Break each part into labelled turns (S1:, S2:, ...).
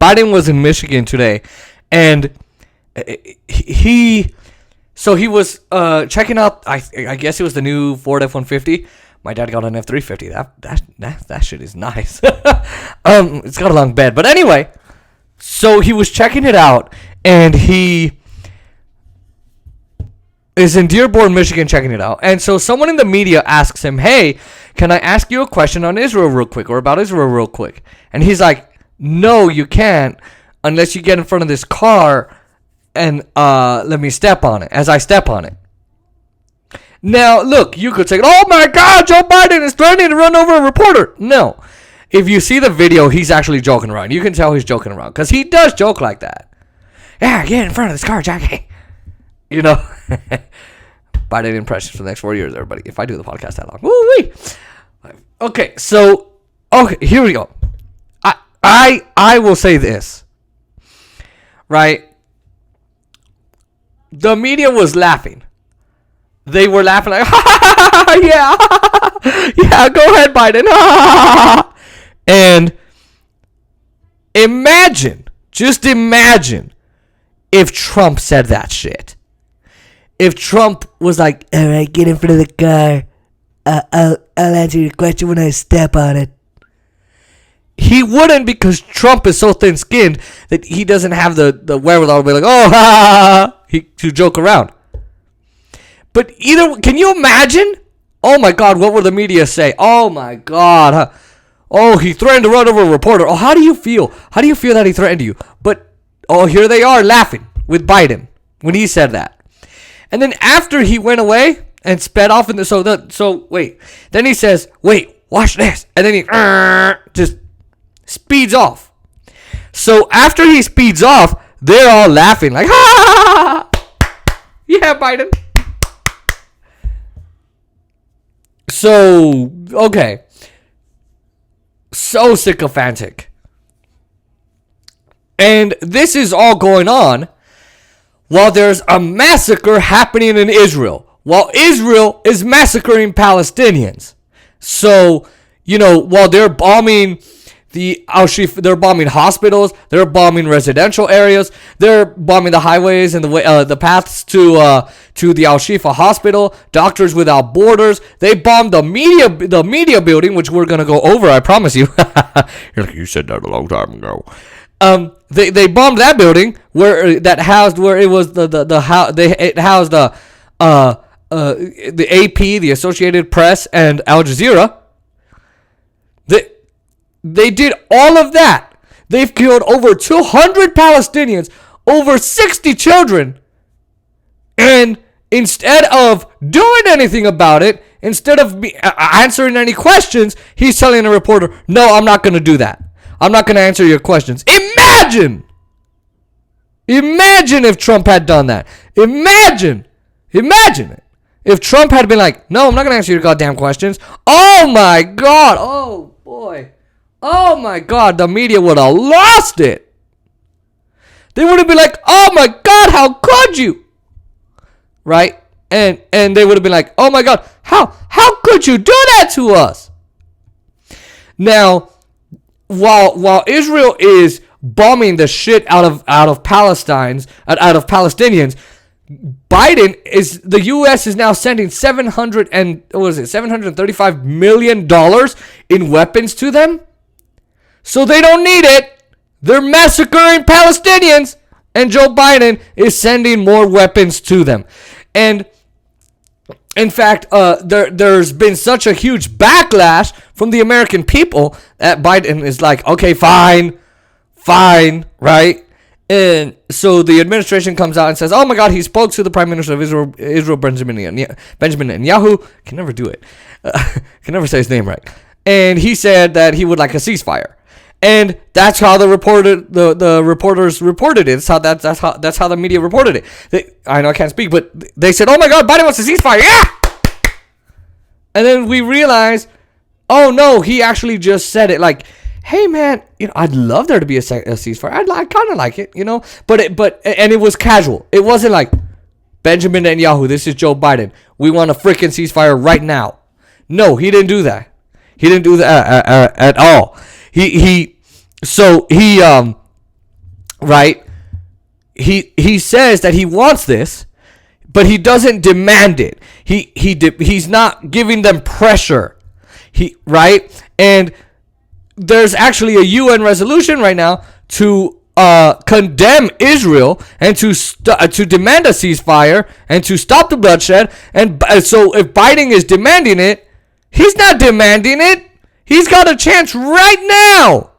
S1: Biden was in Michigan today, and he was checking out. I guess it was the new Ford F-150. My dad got an F-350. That shit is nice. It's got a long bed, but anyway. So he was checking it out, and he is in Dearborn, Michigan, checking it out. And so someone in the media asks him, "Hey, can I ask you a question on Israel real quick, or about Israel real quick?" And he's like, "No, you can't, unless you get in front of this car and let me step on it, as I step on it." Now, look, you could say, "Oh my God, Joe Biden is threatening to run over a reporter." No. If you see the video, he's actually joking around. You can tell he's joking around, because he does joke like that. "Yeah, get in front of this car, Jackie." You know? Biden impressions for the next 4 years, everybody. If I do the podcast that long. Woo-wee. Okay, so, here we go. I will say this. Right? The media was laughing. They were laughing like, yeah, yeah, go ahead, Biden. And just imagine if Trump said that shit. If Trump was like, "All right, get in front of the car. I'll answer your question when I step on it." He wouldn't, because Trump is so thin-skinned that he doesn't have the wherewithal to be like, "Oh, to joke around." But can you imagine? Oh my God, what would the media say? Oh my God. Oh, he threatened to run over a reporter. Oh, how do you feel? How do you feel that he threatened you? But, here they are laughing with Biden when he said that. And then after he went away and sped off then he says, "Wait, watch this." And then he just speeds off. So after he speeds off, they're all laughing like, "Ha! Yeah, Biden." So, okay. So sycophantic. And this is all going on while there's a massacre happening in Israel. While Israel is massacring Palestinians. So, while they're bombing the Al-Shifa, they're bombing hospitals, they're bombing residential areas, they're bombing the highways and the paths to the Al-Shifa hospital, Doctors Without Borders. They bombed the media building, which we're gonna go over, I promise you. You said that a long time ago. They bombed that building it housed the AP, the Associated Press, and Al Jazeera. They did all of that. They've killed over 200 Palestinians, over 60 children. And instead of doing anything about it, instead of answering any questions, he's telling a reporter, "No, I'm not going to do that. I'm not going to answer your questions." Imagine if Trump had done that. Imagine it. If Trump had been like, "No, I'm not going to answer your goddamn questions." Oh my God. Oh boy. Oh my God, the media would have lost it. They would have been like, "Oh my God, how could you?" Right? And they would have been like, "Oh my God, how could you do that to us?" Now, while Israel is bombing the shit out of Palestinians, the U.S. is now sending $735 million in weapons to them. So they don't need it. They're massacring Palestinians, and Joe Biden is sending more weapons to them. And in fact, there's been such a huge backlash from the American people that Biden is like, "Okay, fine, right?" And so the administration comes out and says, "Oh my God, he spoke to the Prime Minister of Israel, Benjamin Netanyahu." Can never do it. Can never say his name right. And he said that he would like a ceasefire. And that's how the reporters reported it. That's how the media reported it. I know I can't speak, but they said, "Oh my God, Biden wants a ceasefire." Yeah. And then we realized, oh no, he actually just said it like, "Hey man, I'd love there to be a ceasefire. I kind of like it, But it was casual. It wasn't like, "Benjamin Netanyahu, this is Joe Biden. We want a freaking ceasefire right now." No, he didn't do that. He didn't do that at all. He right? He says that he wants this, but he doesn't demand it. He's not giving them pressure. Right? And there's actually a UN resolution right now to condemn Israel and to demand a ceasefire and to stop the bloodshed. And so if Biden is demanding it, he's not demanding it. He's got a chance right now.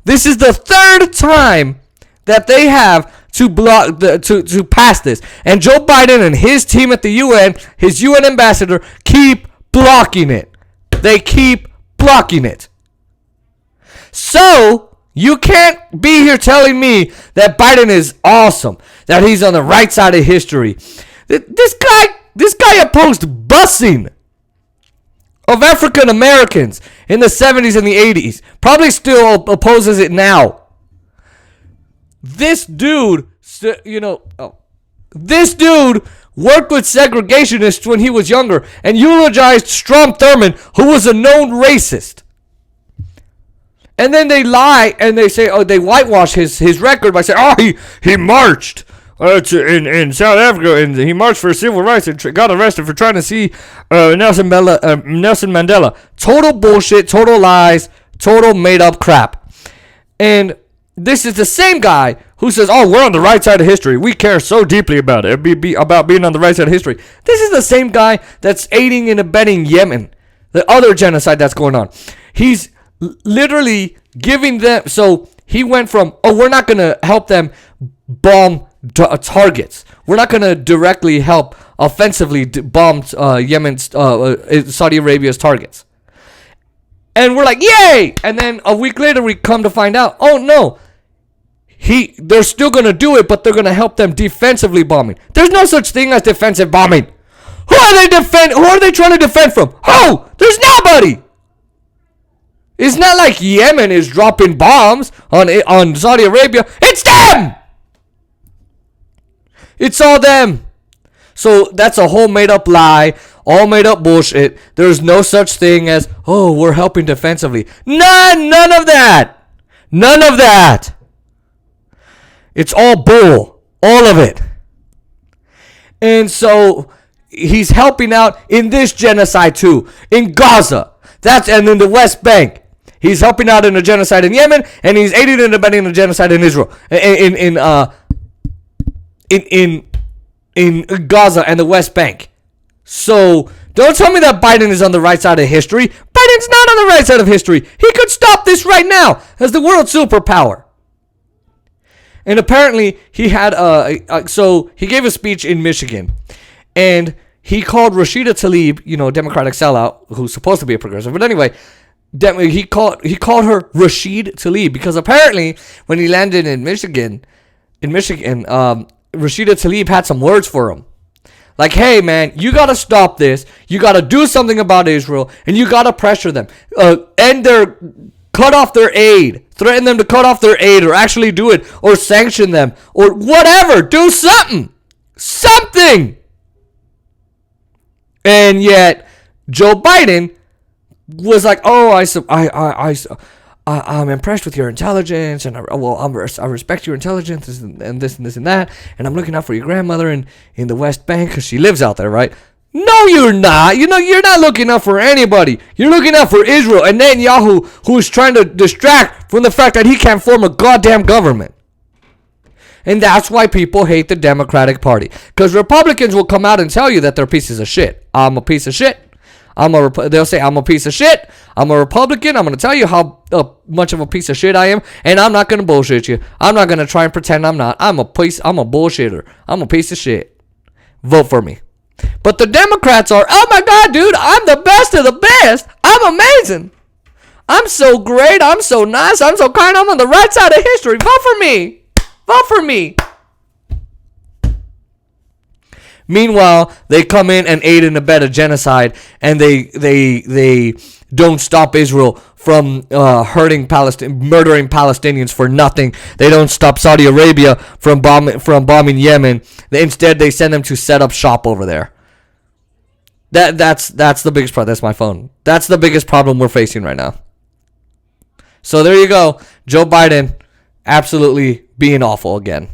S1: This is the third time that they have to block to pass this, and Joe Biden and his team at the UN, his UN ambassador, keep blocking it. They keep blocking it. So you can't be here telling me that Biden is awesome, that he's on the right side of history. This guy opposed busing of African Americans in the 70s and the 80s. Probably still opposes it now. This dude, this dude worked with segregationists when he was younger and eulogized Strom Thurmond, who was a known racist. And then they lie and they say, they whitewash his record by saying, he marched in South Africa and he marched for civil rights and got arrested for trying to see Nelson Mandela. Total bullshit, total lies, total made up crap. And this is the same guy who says, we're on the right side of history. We care so deeply about it. About being on the right side of history. This is the same guy that's aiding and abetting Yemen, the other genocide that's going on. He's literally giving them, so he went from, we're not going to help them bomb targets. We're not going to directly help offensively bomb Yemen's, Saudi Arabia's targets. And we're like, yay! And then a week later, we come to find out, no, they're still going to do it, but they're going to help them defensively bombing. There's no such thing as defensive bombing. Who are they trying to defend from? There's nobody. It's not like Yemen is dropping bombs on Saudi Arabia. It's them. It's all them. So that's a whole made up lie, all made up bullshit. There's no such thing as, we're helping defensively. None of that. None of that. It's all bull. All of it. And so he's helping out in this genocide too. In Gaza. And in the West Bank. He's helping out in a genocide in Yemen, and he's aiding and abetting a genocide in Israel. In Gaza and the West Bank. So don't tell me that Biden is on the right side of history. Biden's not on the right side of history. He could stop this right now as the world superpower. And apparently he had so he gave a speech in Michigan, and he called Rashida Talib, Democratic sellout, who's supposed to be a progressive. But anyway, he called her Rashid Talib because apparently when he landed in Michigan, Rashida Talib had some words for him. Like, hey, man, you got to stop this. You got to do something about Israel, and you got to pressure them. Cut off their aid. Threaten them to cut off their aid, or actually do it, or sanction them, or whatever. Do something. Something. And yet, Joe Biden was like, I'm impressed with your intelligence, and I respect your intelligence, and this and this and that, and I'm looking out for your grandmother in the West Bank because she lives out there, right? No, you're not. You're not looking out for anybody. You're looking out for Israel and Netanyahu, who's trying to distract from the fact that he can't form a goddamn government. And that's why people hate the Democratic Party, because Republicans will come out and tell you that they're pieces of shit. I'm a piece of shit. They'll say, I'm a piece of shit. I'm a Republican. I'm going to tell you how much of a piece of shit I am, and I'm not going to bullshit you. I'm not going to try and pretend I'm not. I'm a bullshitter. I'm a piece of shit. Vote for me. But the Democrats are, oh my God, dude, I'm the best of the best. I'm amazing. I'm so great. I'm so nice. I'm so kind. I'm on the right side of history. Vote for me. Vote for me. Meanwhile, they come in and aid and abet a genocide, and they don't stop Israel from murdering Palestinians for nothing. They don't stop Saudi Arabia from bombing Yemen. Instead, they send them to set up shop over there. That's the biggest problem. That's my phone. That's the biggest problem we're facing right now. So there you go, Joe Biden. absolutely being awful again.